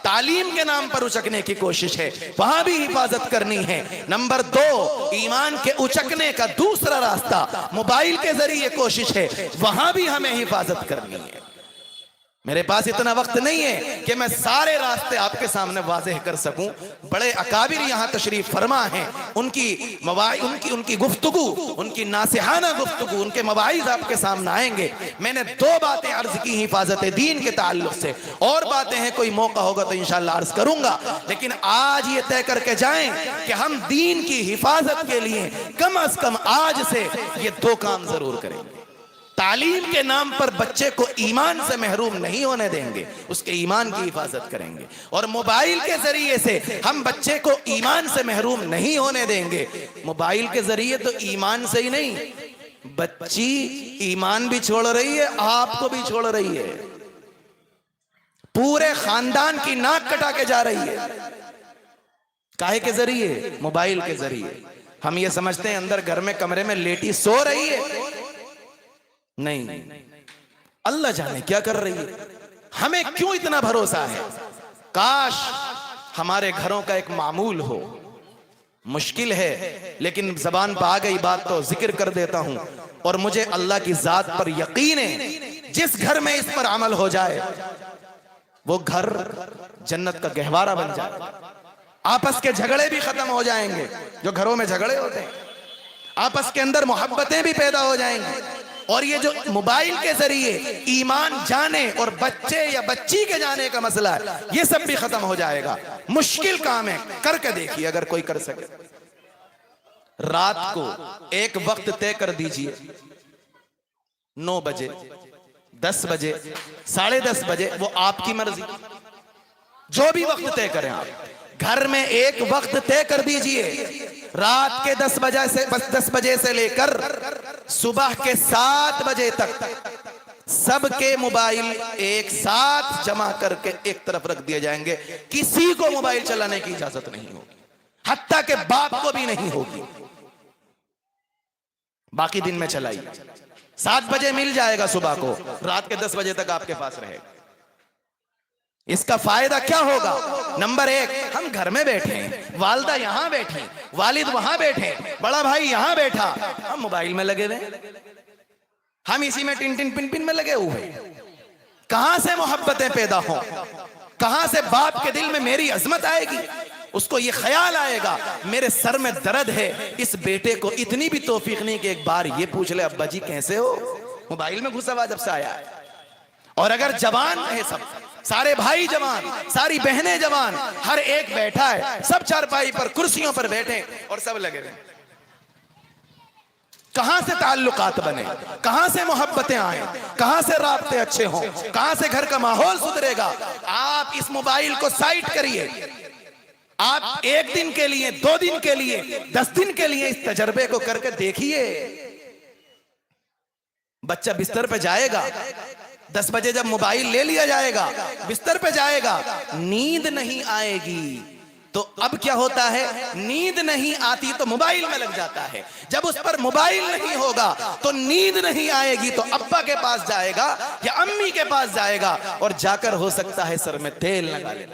تعلیم کے نام پر اچکنے کی کوشش ہے، وہاں بھی حفاظت کرنی ہے۔ نمبر 2، ایمان کے اچکنے کا دوسرا راستہ موبائل کے ذریعے کوشش ہے، وہاں بھی ہمیں حفاظت کرنی ہے۔ میرے پاس اتنا وقت نہیں ہے کہ میں سارے راستے آپ کے سامنے واضح کر سکوں۔ بڑے اکابر یہاں تشریف فرما ہیں، ان کی گفتگو، ان کی ناصحانہ گفتگو، ان کے مواعظ آپ کے سامنے آئیں گے۔ میں نے 2 باتیں عرض کی حفاظت دین کے تعلق سے، اور باتیں ہیں کوئی موقع ہوگا تو انشاءاللہ عرض کروں گا، لیکن آج یہ طے کر کے جائیں کہ ہم دین کی حفاظت کے لیے کم از کم آج سے یہ 2 کام ضرور کریں گے۔ تعلیم کے نام پر بچے کو ایمان سے محروم نہیں ہونے دیں گے، اس کے ایمان کی حفاظت کریں گے، اور موبائل کے ذریعے سے ہم بچے کو ایمان سے محروم نہیں ہونے دیں گے۔ موبائل کے ذریعے تو ایمان سے ہی نہیں، بچی ایمان بھی چھوڑ رہی ہے، آپ کو بھی چھوڑ رہی ہے، پورے خاندان کی ناک کٹا کے جا رہی ہے۔ کاہے کے ذریعے؟ موبائل کے ذریعے۔ ہم یہ سمجھتے ہیں اندر گھر میں کمرے میں لیٹی سو رہی ہے، نہیں، اللہ جانے کیا کر رہی ہے۔ ہمیں کیوں اتنا بھروسہ ہے؟ کاش ہمارے گھروں کا ایک معمول ہو۔ مشکل ہے لیکن زبان پہ آ گئی بات تو ذکر کر دیتا ہوں، اور مجھے اللہ کی ذات پر یقین ہے جس گھر میں اس پر عمل ہو جائے وہ گھر جنت کا گہوارہ بن جائے۔ آپس کے جھگڑے بھی ختم ہو جائیں گے، جو گھروں میں جھگڑے ہوتے ہیں، آپس کے اندر محبتیں بھی پیدا ہو جائیں گی، اور یہ جو موبائل کے ذریعے ایمان جانے اور بچے یا بچی کے جانے کا مسئلہ ہے، یہ سب بھی ختم ہو جائے گا۔ مشکل کام ہے، کر کے دیکھیے اگر کوئی کر سکے۔ رات کو ایک وقت طے کر دیجئے، 9 بجے، 10 بجے، 10:30 بجے، وہ آپ کی مرضی، جو بھی وقت طے کریں آپ۔ گھر میں ایک وقت طے کر دیجئے، رات کے 10 بجے سے لے کر صبح کے 7 بجے تک سب کے موبائل ایک ساتھ جمع کر کے ایک طرف رکھ دیے جائیں گے۔ کسی کو موبائل چلانے کی اجازت نہیں ہوگی، حتیٰ کہ باپ کو بھی نہیں ہوگی۔ باقی دن میں چلائیے، 7 بجے مل جائے گا صبح کو، رات کے 10 بجے تک آپ کے پاس رہے گا۔ اس کا فائدہ کیا ہوگا؟ نمبر 1، ہم گھر میں بیٹھے ہیں، والدہ یہاں بیٹھی، والد وہاں بیٹھے، بڑا بھائی یہاں بیٹھا، ہم موبائل میں لگے ہوئے، ہم اسی میں ٹن ٹن پن پن میں لگے ہوئے۔ کہاں سے محبتیں پیدا ہوں؟ کہاں سے باپ کے دل میں میری عظمت آئے گی؟ اس کو یہ خیال آئے گا میرے سر میں درد ہے، اس بیٹے کو اتنی بھی توفیق نہیں کہ ایک بار یہ پوچھ لے ابا جی کیسے ہو؟ موبائل میں گھسا ہوا جب سے آیا ہے۔ اور اگر جوان ہے، سب سارے بھائی جوان، ساری بہنیں جوان، ہر ایک بیٹھا ہے، سب چارپائی پر کرسیوں پر بیٹھے اور سب لگے ہوئے، کہاں سے تعلقات بنے، کہاں سے محبتیں آئیں، کہاں سے رابطے اچھے ہوں، کہاں سے گھر کا ماحول سدھرے گا؟ آپ اس موبائل کو سائٹ کریے، آپ 1 دن کے لیے، 2 دن کے لیے، 10 دن کے لیے اس تجربے کو کر کے دیکھیے۔ بچہ بستر پہ جائے گا، 10 بجے جب موبائل لے لیا جائے گا، بستر پہ جائے گا، نیند نہیں آئے گی، تو اب کیا ہوتا ہے؟ نیند نہیں آتی تو موبائل میں لگ جاتا ہے، جب اس پر موبائل نہیں ہوگا تو نیند نہیں آئے گی، تو ابا کے پاس جائے گا یا امی کے پاس جائے گا، اور جا کر ہو سکتا ہے سر میں تیل لگا لے،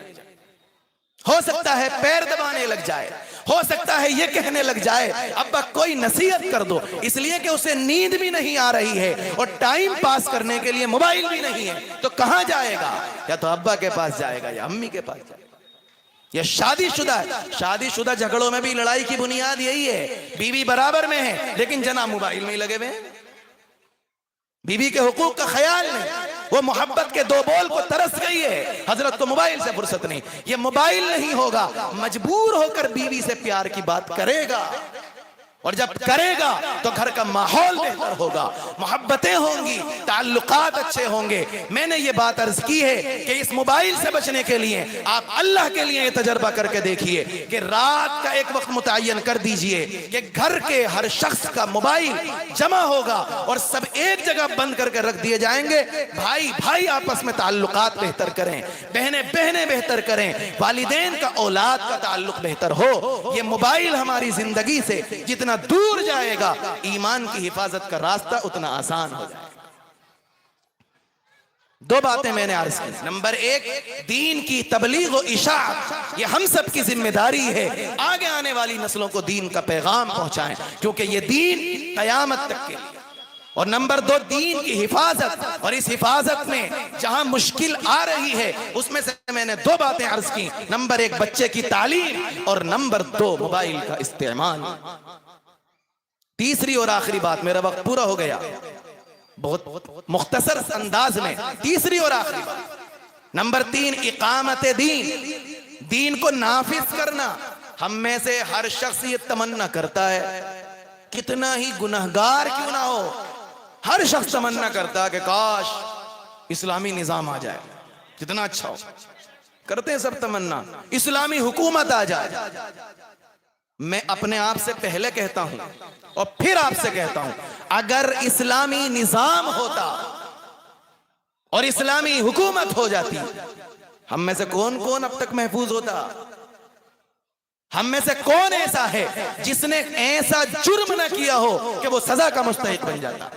ہو سکتا ہے پیر دبانے لگ جائے، ہو سکتا ہے یہ کہنے لگ جائے ابا کوئی نصیحت کر دو، اس لیے کہ اسے نیند بھی نہیں آ رہی ہے اور ٹائم پاس کرنے کے لیے موبائل بھی نہیں ہے، تو کہاں جائے گا؟ یا تو ابا کے پاس جائے گا یا امی کے پاس جائے گا۔ یہ شادی شدہ ہے. شادی شدہ جھگڑوں میں بھی لڑائی کی بنیاد یہی ہے. بیوی برابر میں ہے لیکن جناب موبائل میں ہی لگے ہوئے ہیں. بیوی کے حقوق کا خیال نہیں. وہ محبت کے دو بول کو ترس گئی ہے. حضرت کو موبائل سے فرصت نہیں. یہ موبائل نہیں ہوگا, مجبور ہو کر بیوی سے پیار کی بات کرے گا, اور جب کرے گا تو گھر کا ماحول بہتر ہوگا, محبتیں ہوں گی, تعلقات اچھے ہوں گے. میں نے یہ بات عرض کی ہے کہ اس موبائل سے بچنے کے لیے آپ اللہ کے لیے یہ تجربہ کر کے دیکھیے کہ رات کا ایک وقت متعین کر دیجئے کہ گھر کے ہر شخص کا موبائل جمع ہوگا اور سب ایک جگہ بند کر کے رکھ دیے جائیں گے. بھائی بھائی آپس میں تعلقات بہتر کریں, بہنیں بہنیں بہتر کریں, والدین کا اولاد کا تعلق بہتر ہو. یہ موبائل ہماری زندگی سے جتنا دور جائے گا ایمان کی حفاظت کا راستہ اتنا آسان ہو جائے گا. دو باتیں میں نے عرض کی. نمبر ایک, دین کی تبلیغ و اشاعت یہ ہم سب کی ذمہ داری ہے. آگے آنے والی نسلوں کو دین کا پیغام پہنچائیں کیونکہ یہ دین قیامت تک کے لیے. اور نمبر دو, دین کی حفاظت, اور اس حفاظت میں جہاں مشکل آ رہی ہے اس میں سے میں نے دو باتیں عرض کی. نمبر ایک, بچے کی تعلیم, اور نمبر دو, موبائل کا استعمال. تیسری اور آخری بات, میرا وقت پورا ہو گیا, بہت مختصر انداز میں تیسری اور آخری بات. نمبر 3, اقامت دین, دین کو نافذ کرنا. ہم میں سے ہر شخص یہ تمنا کرتا ہے, کتنا ہی گنہگار کیوں نہ ہو, ہر شخص تمنا کرتا ہے کہ کاش اسلامی نظام آ جائے, کتنا اچھا ہو. کرتے ہیں سب تمنا, اسلامی حکومت آ جائے. میں اپنے آپ سے پہلے کہتا ہوں اور پھر آپ سے کہتا ہوں, اگر اسلامی نظام ہوتا اور اسلامی حکومت ہو جاتی, ہم میں سے کون کون اب تک محفوظ ہوتا؟ ہم میں سے کون ایسا ہے جس نے ایسا جرم نہ کیا ہو کہ وہ سزا کا مستحق بن جاتا؟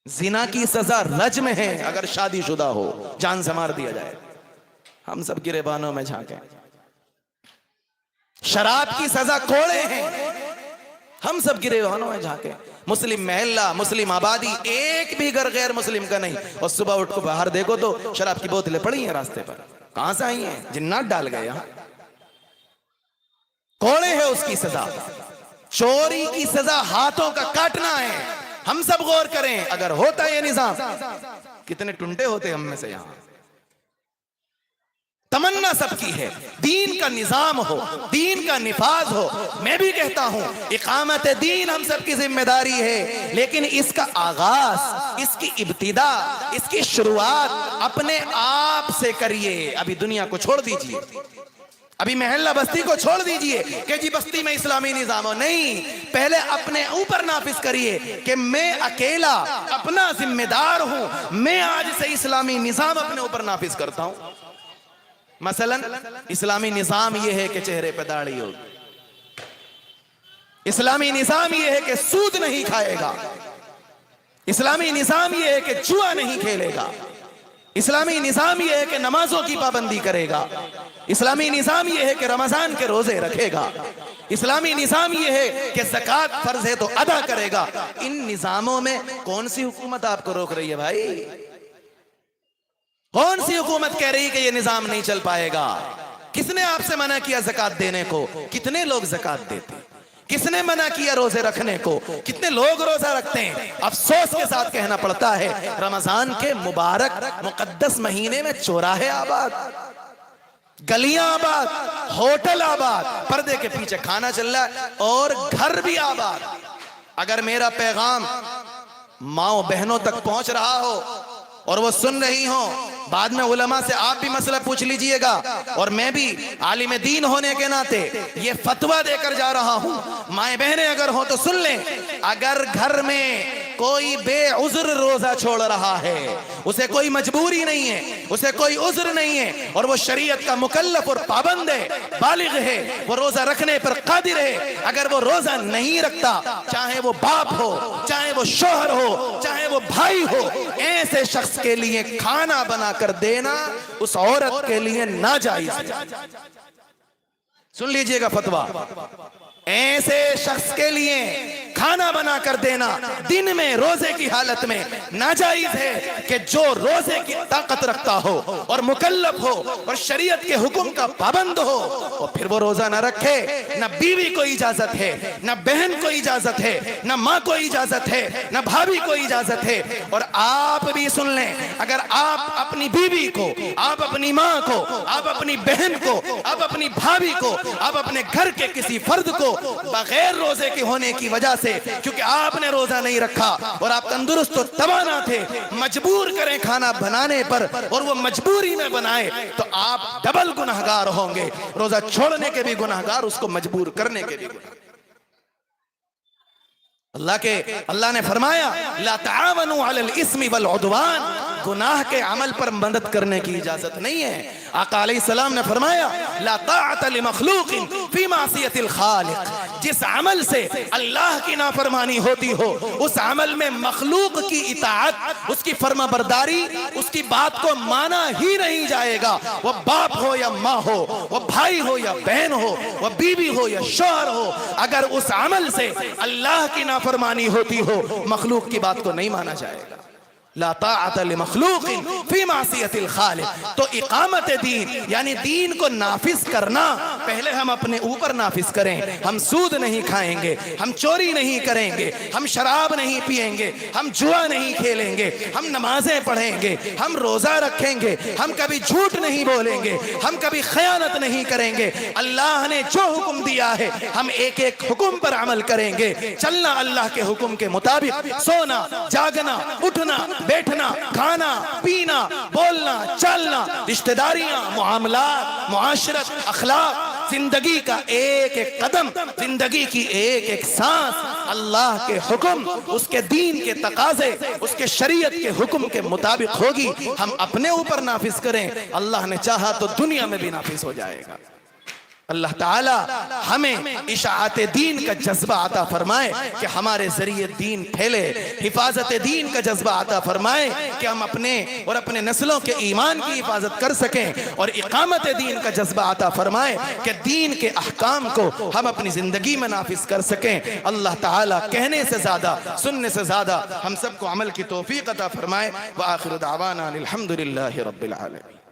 زنا کی سزا رجم ہے اگر شادی شدہ ہو, جان سے مار دیا جائے. ہم سب گریبانوں میں جھانکیں. شراب کی سزا کوڑے ہیں, ہم سب گریبانوں میں جھانکیں. مسلم محلہ, مسلم آبادی, ایک بھی گھر غیر مسلم کا نہیں. اور صبح اٹھ کو باہر دیکھو تو شراب کی بوتلیں پڑی ہیں راستے پر. کہاں سے آئی ہیں؟ جنات ڈال گئے یہاں. کوڑے ہے اس کی سزا. چوری کی سزا ہاتھوں کا کاٹنا ہے. ہم سب غور کریں, اگر ہوتا یہ نظام کتنے ٹنٹے ہوتے ہم میں سے یہاں. تمنا سب کی ہے دین کا نظام ہو, دین کا نفاذ ہو. میں بھی کہتا ہوں اقامت دین ہم سب کی ذمہ داری ہے, لیکن اس کا آغاز, اس کی ابتدا, اس کی شروعات اپنے آپ سے کریے. ابھی دنیا کو چھوڑ دیجئے, ابھی محلہ بستی کو چھوڑ دیجئے کہ جی بستی میں اسلامی نظام ہو. نہیں, پہلے اپنے اوپر نافذ کریے کہ میں اکیلا اپنا ذمہ دار ہوں, میں آج سے اسلامی نظام اپنے اوپر نافذ کرتا ہوں. مثلا اسلامی نظام یہ ہے کہ چہرے پہ داڑھی ہوگی. اسلامی نظام یہ ہے کہ سود نہیں کھائے گا. اسلامی نظام یہ ہے کہ جوا نہیں کھیلے گا. اسلامی نظام یہ ہے کہ نمازوں کی پابندی کرے گا. اسلامی نظام یہ ہے کہ رمضان کے روزے رکھے گا. اسلامی نظام یہ ہے کہ زکوٰۃ فرض ہے تو ادا کرے گا. ان نظاموں میں کون سی حکومت آپ کو روک رہی ہے بھائی؟ کون سی حکومت کہہ رہی کہ یہ نظام نہیں چل پائے گا؟ کس نے آپ سے منع کیا زکوٰۃ دینے کو؟ کتنے لوگ زکوٰۃ دیتے؟ کس نے منع کیا روزے رکھنے کو؟ کتنے لوگ روزہ رکھتے ہیں؟ افسوس کے ساتھ کہنا پڑتا ہے رمضان کے مبارک مقدس مہینے میں چوراہے آباد, گلیاں آباد, ہوٹل آباد, پردے کے پیچھے کھانا چل رہا ہے, اور گھر بھی آباد. اگر میرا پیغام ماؤں بہنوں تک پہنچ رہا ہو اور وہ سن رہی ہوں, بعد میں علماء سے آپ بھی مسئلہ پوچھ لیجئے گا, اور میں بھی عالم دین ہونے کے ناطے یہ فتویٰ دے کر جا رہا ہوں. مائیں بہنیں اگر ہوں تو سن لیں, اگر گھر میں کوئی بے عذر روزہ چھوڑ رہا ہے, اسے کوئی مجبوری نہیں ہے, اسے کوئی عذر نہیں ہے, اور وہ شریعت کا مکلف اور پابند ہے, بالغ ہے, وہ روزہ رکھنے پر قادر ہے, اگر وہ روزہ نہیں رکھتا, چاہے وہ باپ ہو, چاہے وہ شوہر ہو, چاہے وہ بھائی ہو, ایسے شخص کے لیے کھانا بنا کر دینا اس عورت کے لیے ناجائز ہے. سن لیجئے گا فتویٰ, ایسے شخص کے لیے کھانا بنا کر دینا دن میں روزے کی حالت میں ناجائز ہے کہ جو روزے کی طاقت رکھتا ہو اور مکلف ہو اور شریعت کے حکم کا پابند ہو اور پھر وہ روزہ نہ رکھے. نہ بیوی کو اجازت ہے، نہ بہن کو اجازت ہے، نہ ماں کو اجازت ہے، نہ بھابھی کو اجازت ہے. اور آپ بھی سن لیں، اگر آپ اپنی بیوی کو، آپ اپنی ماں کو، آپ اپنی بہن کو، آپ اپنی بھابھی کو، آپ اپنے گھر کے کسی فرد کو بغیر روزے کے ہونے کی وجہ سے، کیونکہ آپ نے روزہ نہیں رکھا اور آپ تندرست و توانا تھے، مجبور کریں کھانا بنانے پر اور وہ مجبوری میں بنائے، تو آپ ڈبل گناہگار ہوں گے. روزہ چھوڑنے کے بھی گناہگار، اس کو مجبور کرنے کے بھی گناہگار. اللہ نے فرمایا لا تعاونوا علی الاسم والعدوان، گناہ کے عمل پر مدد کرنے کی اجازت نہیں ہے. آقا علیہ السلام نے فرمایا لا طاعت لمخلوق فی معصیت الخالق، جس عمل سے اللہ کی نافرمانی ہوتی ہو اس عمل میں مخلوق کی اطاعت، اس کی فرما برداری، اس کی بات کو مانا ہی نہیں جائے گا. وہ باپ ہو یا ماں ہو، وہ بھائی ہو یا بہن ہو، وہ بیوی ہو یا شوہر ہو، اگر اس عمل سے اللہ کی نافرمانی ہوتی ہو مخلوق کی بات کو نہیں مانا جائے گا. لا طاعت لمخلوق فی معصیت الخالق. تو اقامت دین یعنی دین کو نافذ کرنا، پہلے ہم اپنے اوپر نافذ کریں. ہم سود نہیں کھائیں گے، ہم چوری نہیں کریں گے، ہم شراب نہیں پیئیں گے، ہم جوا نہیں کھیلیں گے، ہم نمازیں پڑھیں گے، ہم روزہ رکھیں گے، ہم کبھی جھوٹ نہیں بولیں گے، ہم کبھی خیانت نہیں کریں گے. اللہ نے جو حکم دیا ہے ہم ایک ایک حکم پر عمل کریں گے. چلنا اللہ کے حکم کے مطابق، سونا، جاگنا، اٹھنا، بیٹھنا، کھانا، پینا، بولنا، چلنا، رشتہ داریاں، معاملات، معاشرت، اخلاق، زندگی کا ایک ایک قدم، زندگی کی ایک ایک سانس اللہ کے حکم، اس کے دین کے تقاضے، اس کے شریعت کے حکم کے مطابق ہوگی. ہم اپنے اوپر نافذ کریں، اللہ نے چاہا تو دنیا میں بھی نافذ ہو جائے گا. اللہ تعالی ہمیں اشاعت دین کا جذبہ عطا فرمائے کہ ہمارے ذریعے دین پھیلے، حفاظت دین کا جذبہ عطا فرمائے کہ ہم اپنے اور اپنے نسلوں کے ایمان کی حفاظت کر سکیں، اور اقامت دین کا جذبہ عطا فرمائے کہ دین کے احکام کو ہم اپنی زندگی میں نافذ کر سکیں. اللہ تعالی کہنے سے زیادہ، سننے سے زیادہ ہم سب کو عمل کی توفیق عطا فرمائے. وآخر دعوانا الحمدللہ رب العالمین.